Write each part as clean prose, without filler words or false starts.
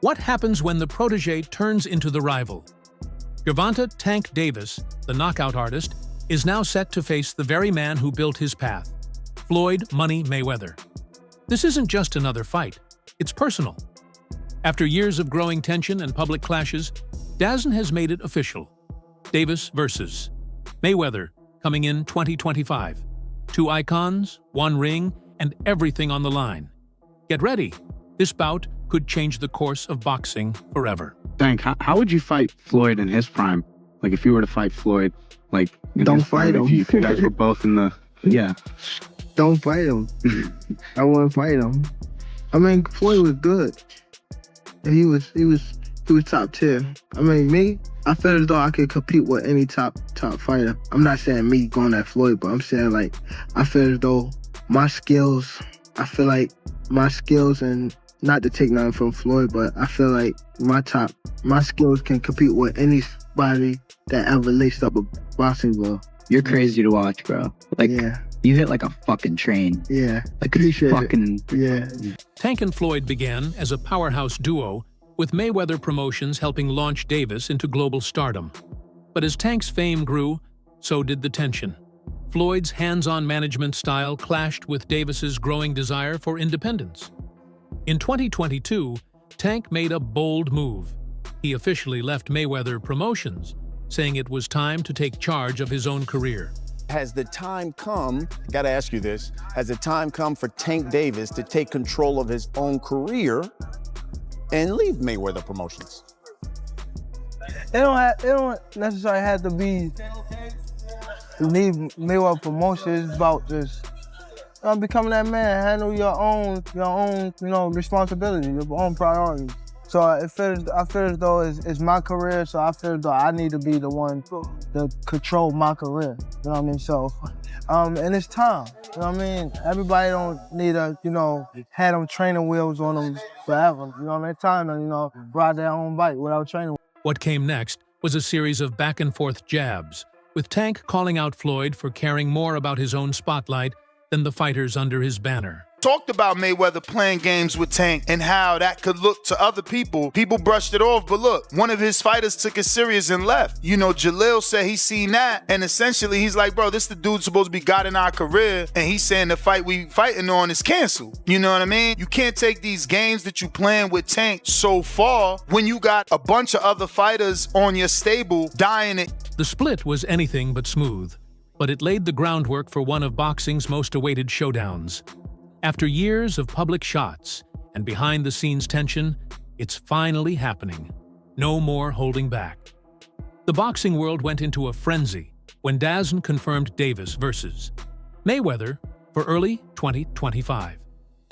What happens when the protege turns into the rival? Gervonta "Tank" Davis, the knockout artist, is now set to face the very man who built his path, Floyd "Money" Mayweather. This isn't just another fight, it's personal. After years of growing tension and public clashes, DAZN has made it official. Davis versus Mayweather, coming in 2025. 2 icons, 1 ring, and everything on the line. Get ready. This bout could change the course of boxing forever. Tank, how would you fight Floyd in his prime? Like, if you were to fight Floyd, like, don't fight him. If you guys were both in the, yeah. Don't fight him. I wouldn't fight him. I mean, Floyd was good. He was top tier. I mean, me, I feel as though I could compete with any top fighter. I'm not saying me going at Floyd, but I'm saying, like, I feel as though my skills, and not to take nothing from Floyd, but I feel like my skills can compete with anybody that ever laced up a boxing glove. You're crazy to watch, bro. Like, yeah. You hit like a fucking train. Yeah. Like, appreciate fucking... Yeah. Tank and Floyd began as a powerhouse duo, with Mayweather Promotions helping launch Davis into global stardom. But as Tank's fame grew, so did the tension. Floyd's hands-on management style clashed with Davis's growing desire for independence. In 2022, Tank made a bold move. He officially left Mayweather Promotions, saying it was time to take charge of his own career. Has the time come, I gotta ask you this, has the time come for Tank Davis to take control of his own career and leave Mayweather Promotions? It don't necessarily have to be leave Mayweather Promotions. It's about just becoming that man, handle your own, responsibility, your own priorities. So I feel as though it's my career, so I feel as though I need to be the one to control my career. You know what I mean? So, and it's time. You know what I mean? Everybody don't need to, have them training wheels on them forever. You know what I mean? It's time to, ride their own bike without training. What came next was a series of back-and-forth jabs, with Tank calling out Floyd for caring more about his own spotlight than the fighters under his banner. Talked about Mayweather playing games with Tank and how that could look to other people. People brushed it off, but look, one of his fighters took it serious and left. Jalil said he seen that, and essentially he's like, bro, this the dude supposed to be God in our career, and he's saying the fight we fighting on is canceled. You know what I mean? You can't take these games that you playing with Tank so far when you got a bunch of other fighters on your stable dying it. The split was anything but smooth, but it laid the groundwork for one of boxing's most awaited showdowns. After years of public shots and behind-the-scenes tension, it's finally happening. No more holding back. The boxing world went into a frenzy when DAZN confirmed Davis versus Mayweather for early 2025.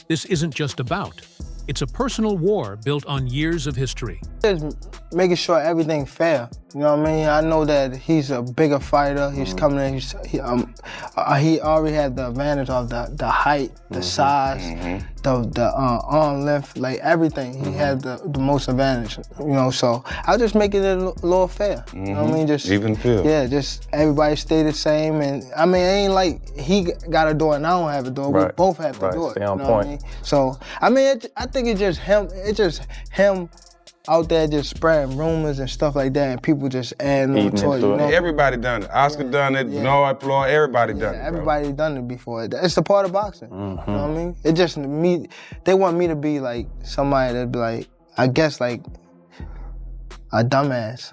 This isn't just a bout. It's a personal war built on years of history. Just making sure everything's fair. You know what I mean? I know that he's a bigger fighter. He's coming in. He already had the advantage of the height, the size, the arm length, like everything. He had the most advantage. So I just make it a little fair. You know what I mean? Just even feel. Yeah, just everybody stay the same. And I mean, it ain't like he got to do it and I don't have to do it. Right. We both have to do it. Stay on you know point. what I mean? So I mean, I think it's just him. It's just him out there just spreading rumors and stuff like that, and people just adding on to it. Everybody done it. Oscar done it. Noah Floyd. Everybody done it. Everybody done it before. It's a part of boxing. You know what I mean? It just me. They want me to be like somebody that be like, I guess like a dumbass.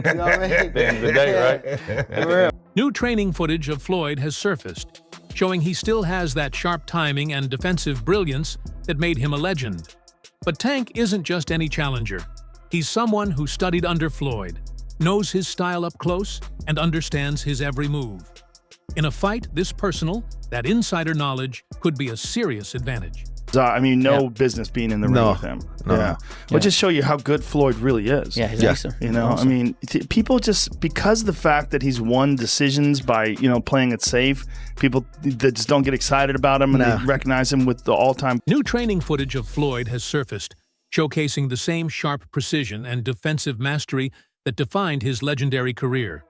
You know what I mean? At the end of the day, right? For real. New training footage of Floyd has surfaced, showing he still has that sharp timing and defensive brilliance that made him a legend. But Tank isn't just any challenger. He's someone who studied under Floyd, knows his style up close, and understands his every move. In a fight this personal, that insider knowledge could be a serious advantage. No business being in the ring with him. But just show you how good Floyd really is. Yeah, he's awesome. Awesome. People just, because the fact that he's won decisions by, playing it safe, people that just don't get excited about him and they recognize him with the all-time. New training footage of Floyd has surfaced, showcasing the same sharp precision and defensive mastery that defined his legendary career.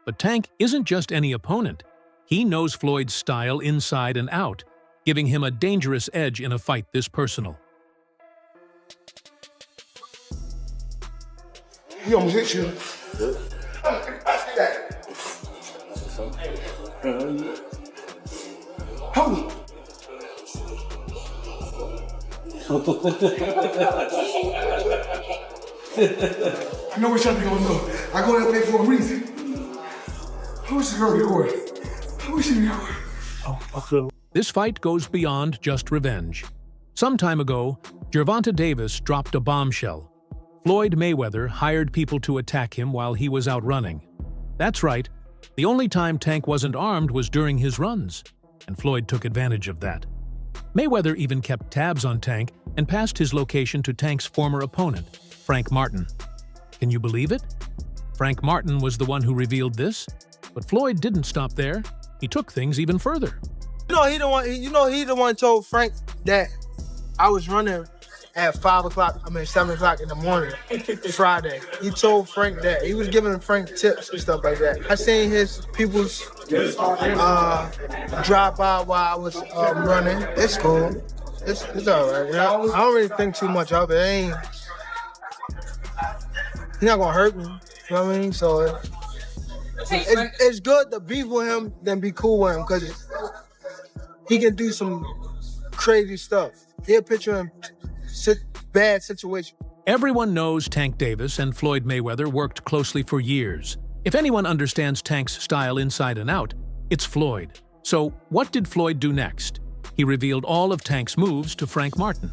But Tank isn't just any opponent. He knows Floyd's style inside and out, giving him a dangerous edge in a fight this personal. He almost hit you. Hold. I know what y'all gonna know. I go that way for a reason. I wish the girl get away. I wish she got away. This fight goes beyond just revenge. Some time ago, Gervonta Davis dropped a bombshell. Floyd Mayweather hired people to attack him while he was out running. That's right, the only time Tank wasn't armed was during his runs, and Floyd took advantage of that. Mayweather even kept tabs on Tank and passed his location to Tank's former opponent, Frank Martin. Can you believe it? Frank Martin was the one who revealed this, but Floyd didn't stop there. He took things even further. He the one told Frank that I was running at 7 o'clock in the morning, Friday. He told Frank that. He was giving Frank tips and stuff like that. I seen his people's drive by while I was running. It's cool. It's all right. I don't really think too much of it. He's not gonna hurt me. You know what I mean? So it's good to beef with him than be cool with him, because he can do some crazy stuff. He'll put you in bad situation. Everyone knows Tank Davis and Floyd Mayweather worked closely for years. If anyone understands Tank's style inside and out, it's Floyd. So what did Floyd do next? He revealed all of Tank's moves to Frank Martin.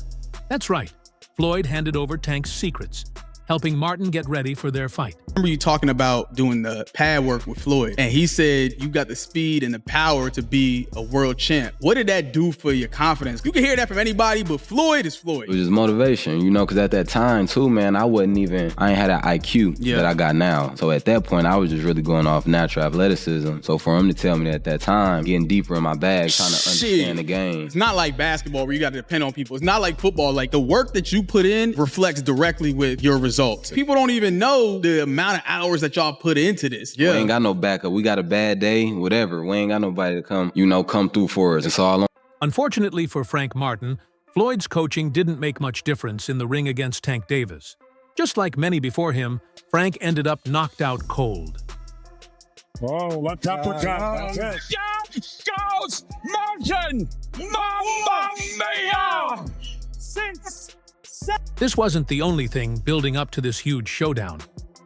That's right, Floyd handed over Tank's secrets, helping Martin get ready for their fight. I remember you talking about doing the pad work with Floyd, and he said you got the speed and the power to be a world champ. What did that do for your confidence? You can hear that from anybody, but Floyd is Floyd. It was just motivation, because at that time too, man, I ain't had that IQ that I got now. So at that point, I was just really going off natural athleticism. So for him to tell me that at that time, getting deeper in my bag, trying to understand the game. It's not like basketball where you got to depend on people. It's not like football. Like, the work that you put in reflects directly with your results. People don't even know the amount of hours that y'all put into this. We ain't got no backup. We got a bad day, whatever. We ain't got nobody to come through for us. It's all on. Unfortunately for Frank Martin, Floyd's coaching didn't make much difference in the ring against Tank Davis. Just like many before him, Frank ended up knocked out cold. Oh, let's uppercut. Goes Martin! Mamma mia! 6, 7. This wasn't the only thing building up to this huge showdown.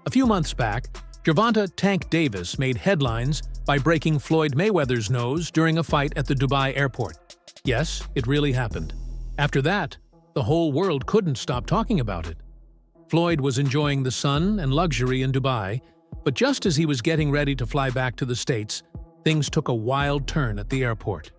A few months back, Gervonta "Tank" Davis made headlines by breaking Floyd Mayweather's nose during a fight at the Dubai airport. Yes, it really happened. After that, the whole world couldn't stop talking about it. Floyd was enjoying the sun and luxury in Dubai, but just as he was getting ready to fly back to the States, things took a wild turn at the airport.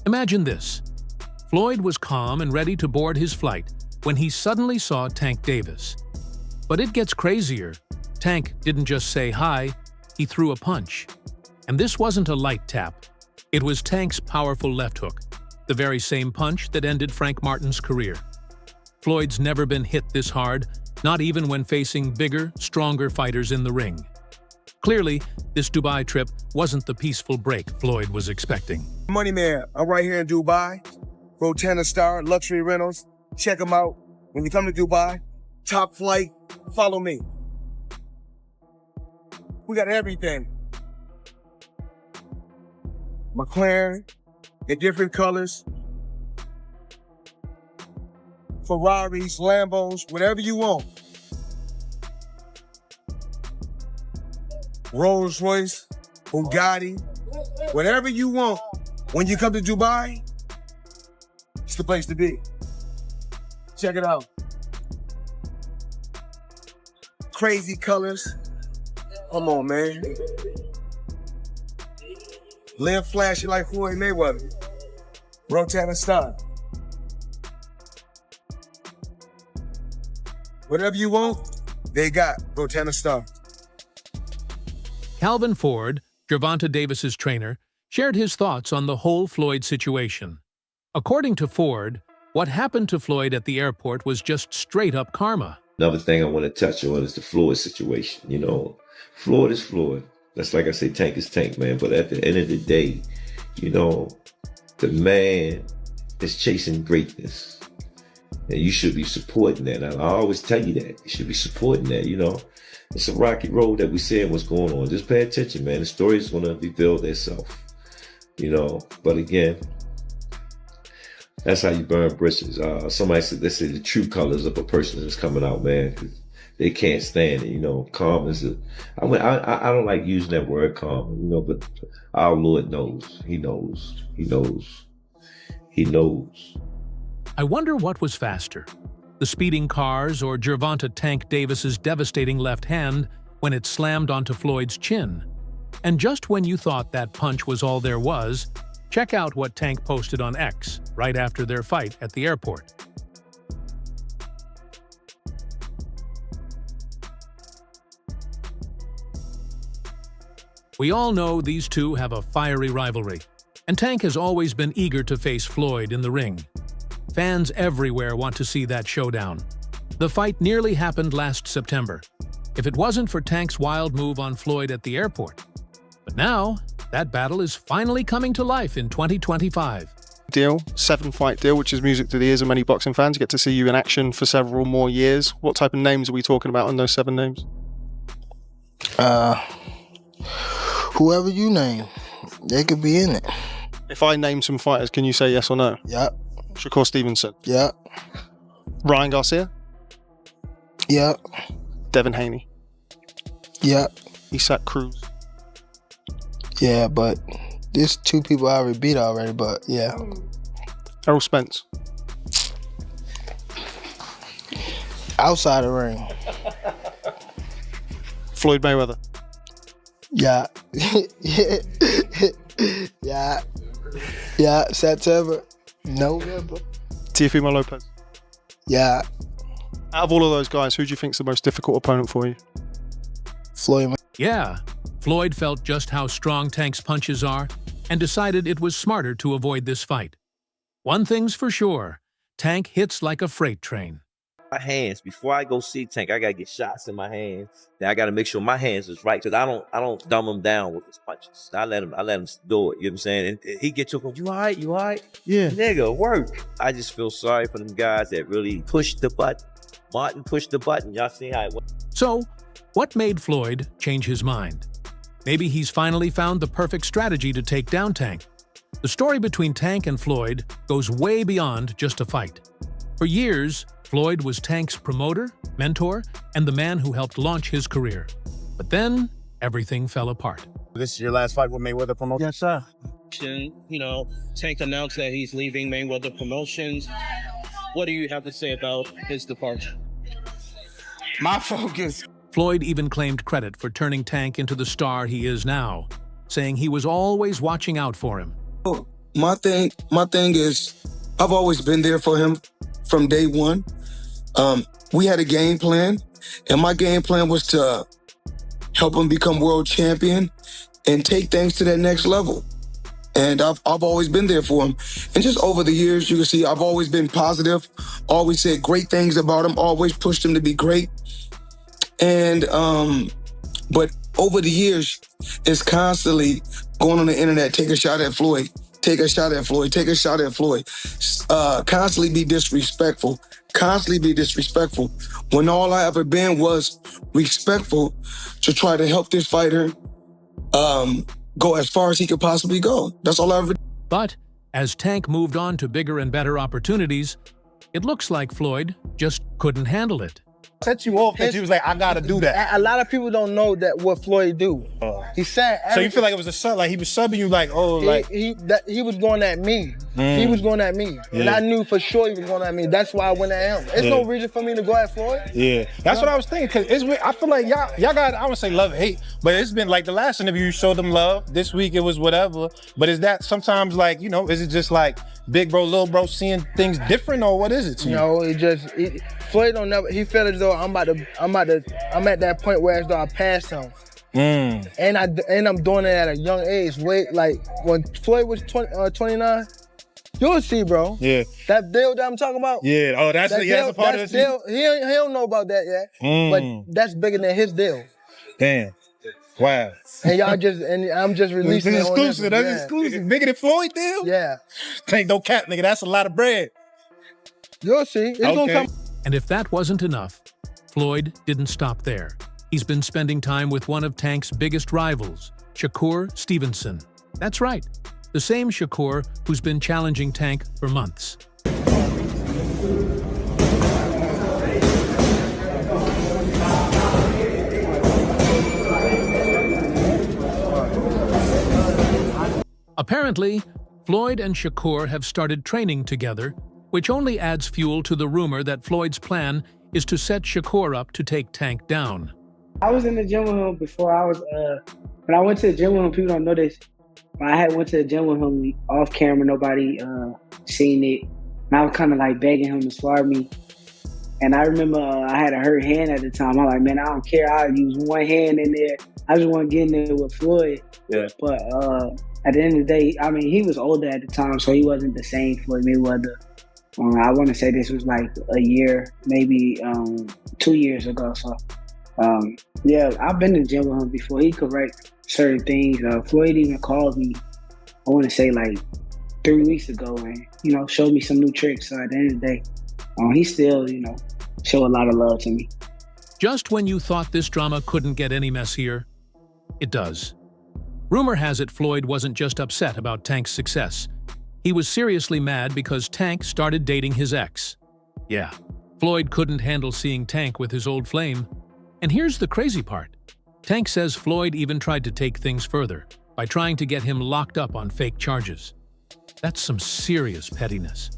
Imagine this. Floyd was calm and ready to board his flight when he suddenly saw Tank Davis. But it gets crazier. Tank didn't just say hi, he threw a punch. And this wasn't a light tap. It was Tank's powerful left hook, the very same punch that ended Frank Martin's career. Floyd's never been hit this hard, not even when facing bigger, stronger fighters in the ring. Clearly, this Dubai trip wasn't the peaceful break Floyd was expecting. Money Man, I'm right here in Dubai. Rotana Star, Luxury Rentals. Check them out. When you come to Dubai, top flight, follow me. We got everything. McLaren in different colors. Ferraris, Lambos, whatever you want. Rolls Royce, Bugatti, whatever you want. When you come to Dubai, it's the place to be. Check it out. Crazy colors. Come on, man. Live flashy like Floyd Mayweather. Rotana style. Whatever you want, they got Rotana style. Calvin Ford, Gervonta Davis's trainer, shared his thoughts on the whole Floyd situation. According to Ford, what happened to Floyd at the airport was just straight-up karma. Another thing I want to touch on is the Floyd situation. You know, Floyd is Floyd. That's like I say, Tank is Tank, man. But at the end of the day, you know, the man is chasing greatness. And you should be supporting that. And I always tell you that. You should be supporting that, you know. It's a rocky road that we see what's going on. Just pay attention, man. The story is going to reveal itself, you know. But again, that's how you burn bridges. Somebody said, they say the true colors of a person is coming out, man. 'Cause they can't stand it, you know. Calm is I don't like using that word calm, you know, but our Lord knows. He knows. He knows. He knows. I wonder what was faster, the speeding cars or Gervonta Tank Davis's devastating left hand when it slammed onto Floyd's chin. And just when you thought that punch was all there was, check out what Tank posted on X right after their fight at the airport. We all know these two have a fiery rivalry, and Tank has always been eager to face Floyd in the ring. Fans everywhere want to see that showdown. The fight nearly happened last September, if it wasn't for Tank's wild move on Floyd at the airport. But now, that battle is finally coming to life in 2025. Deal, 7-fight deal, which is music to the ears of many boxing fans. Get to see you in action for several more years. What type of names are we talking about on those 7 names? Whoever you name, they could be in it. If I name some fighters, can you say yes or no? Yep. Shakur Stevenson. Yep. Ryan Garcia. Yep. Devin Haney. Yep. Isaac Cruz. Yeah, but there's 2 people I already beat already, but yeah. Errol Spence. Outside the ring. Floyd Mayweather. Yeah. Yeah. Yeah. September. November. Teofimo Lopez. Yeah. Out of all of those guys, who do you think's the most difficult opponent for you? Floyd. Yeah. Floyd felt just how strong Tank's punches are and decided it was smarter to avoid this fight. One thing's for sure, Tank hits like a freight train. My hands, before I go see Tank, I gotta get shots in my hands. Then I gotta make sure my hands is right, because I don't dumb him down with his punches. I let him do it. You know what I'm saying? And he get to him, you all right? You all right? Yeah. Nigga, work. I just feel sorry for them guys that really pushed the button. Martin pushed the button. Y'all see how it went? So, what made Floyd change his mind? Maybe he's finally found the perfect strategy to take down Tank. The story between Tank and Floyd goes way beyond just a fight. For years, Floyd was Tank's promoter, mentor, and the man who helped launch his career. But then, everything fell apart. This is your last fight with Mayweather Promotions? Yes, sir. You know, Tank announced that he's leaving Mayweather Promotions. What do you have to say about his departure? My focus. Floyd even claimed credit for turning Tank into the star he is now, saying he was always watching out for him. My thing is, I've always been there for him from day one. We had a game plan, and my game plan was to help him become world champion and take things to that next level. And I've always been there for him. And just over the years, you can see I've always been positive, always said great things about him, always pushed him to be great. And, but over the years, it's constantly going on the internet, take a shot at Floyd, take a shot at Floyd, take a shot at Floyd. Constantly be disrespectful, when all I ever been was respectful to try to help this fighter go as far as he could possibly go. That's all I ever did. But as Tank moved on to bigger and better opportunities, it looks like Floyd just couldn't handle it. Set you off that you was like, I gotta do that. A lot of people don't know that what Floyd do. He said. So you feel like it was a sub, like he was subbing you, like, oh, like he was going at me. He was going at me, and I knew for sure he was going at me. That's why I went at him. There's no reason for me to go at Floyd. Yeah, that's what I was thinking. Cause it's weird. I feel like y'all got, I would say love, hate, but it's been like the last interview you showed them love. This week it was whatever. But is that sometimes like, you know, is it just like big bro, little bro seeing things different, or what is it to you? No, Floyd don't never. He felt as though I'm at that point where as though I passed him. And I'm doing it at a young age. Wait, like when Floyd was 29, You'll see, bro. Yeah. That deal that I'm talking about? Yeah. Oh, that's a part of this deal. He don't know about that yet. But that's bigger than his deal. Damn. Wow. And I'm just releasing This is it on exclusive. That's exclusive. Bigger than Floyd deal? Yeah. Tank, no cap, nigga. That's a lot of bread. You'll see. It's gonna come. And if that wasn't enough, Floyd didn't stop there. He's been spending time with one of Tank's biggest rivals, Shakur Stevenson. That's right, the same Shakur who's been challenging Tank for months. Apparently, Floyd and Shakur have started training together, which only adds fuel to the rumor that Floyd's plan is to set Shakur up to take Tank down. I was in the gym with him before when I went to the gym with him, people don't know this, but I went to the gym with him off camera, nobody seen it. And I was kind of like begging him to spar me. And I remember I had a hurt hand at the time. I'm like, man, I don't care. I'll use one hand in there. I just want to get in there with Floyd. Yeah. But at the end of the day, I mean, he was older at the time, so he wasn't the same Floyd Mayweather. I want to say this was like a year, maybe 2 years ago. So, yeah, I've been in the gym with him before. He correct certain things. Floyd even called me, I want to say like 3 weeks ago and, showed me some new tricks. So at the end of the day, he still, show a lot of love to me. Just when you thought this drama couldn't get any messier, it does. Rumor has it Floyd wasn't just upset about Tank's success. He was seriously mad because Tank started dating his ex. Yeah, Floyd couldn't handle seeing Tank with his old flame. And here's the crazy part. Tank says Floyd even tried to take things further by trying to get him locked up on fake charges. That's some serious pettiness.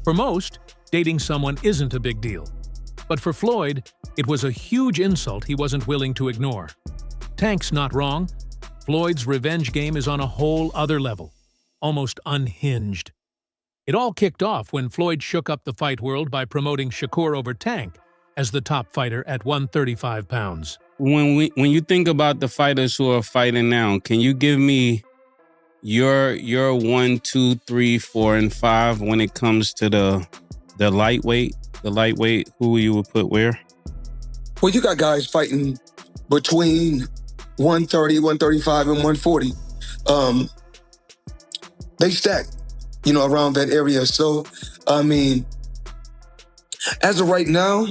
For most, dating someone isn't a big deal. But for Floyd, it was a huge insult he wasn't willing to ignore. Tank's not wrong. Floyd's revenge game is on a whole other level, almost unhinged. It all kicked off when Floyd shook up the fight world by promoting Shakur over Tank as the top fighter at 135 pounds. When you think about the fighters who are fighting now, can you give me your 1, 2, 3, 4, and 5 when it comes to the lightweight? The lightweight, who you would put where? Well, you got guys fighting between 130, 135, and 140. They stack, around that area. So, I mean, as of right now,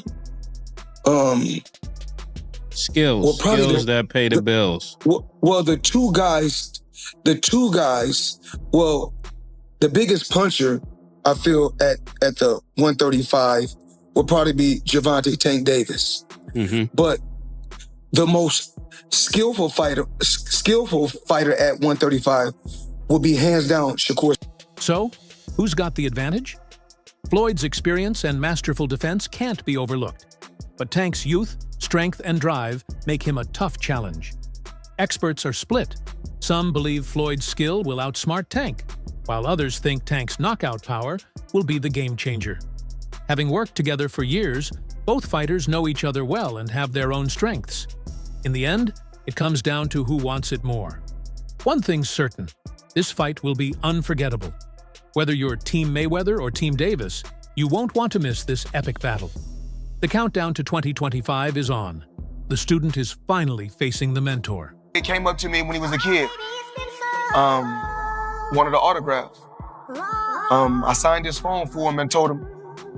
skills that pay the bills. Well, the two guys, well, the biggest puncher, I feel, at the 135 will probably be Gervonta Tank Davis. Mm-hmm. But the most skillful fighter at 135 will be hands down Shakur. So, who's got the advantage? Floyd's experience and masterful defense can't be overlooked. But Tank's youth, strength, and drive make him a tough challenge. Experts are split. Some believe Floyd's skill will outsmart Tank, while others think Tank's knockout power will be the game changer. Having worked together for years, both fighters know each other well and have their own strengths. In the end, it comes down to who wants it more. One thing's certain, this fight will be unforgettable. Whether you're Team Mayweather or Team Davis, you won't want to miss this epic battle. The countdown to 2025 is on. The student is finally facing the mentor. He came up to me when he was a kid, wanted an autograph. I signed his phone for him and told him,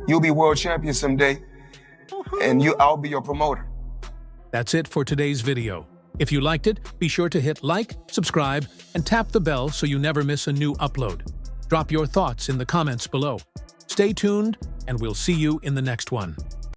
you'll be world champion someday, and I'll be your promoter. That's it for today's video. If you liked it, be sure to hit like, subscribe, and tap the bell so you never miss a new upload. Drop your thoughts in the comments below. Stay tuned, and we'll see you in the next one.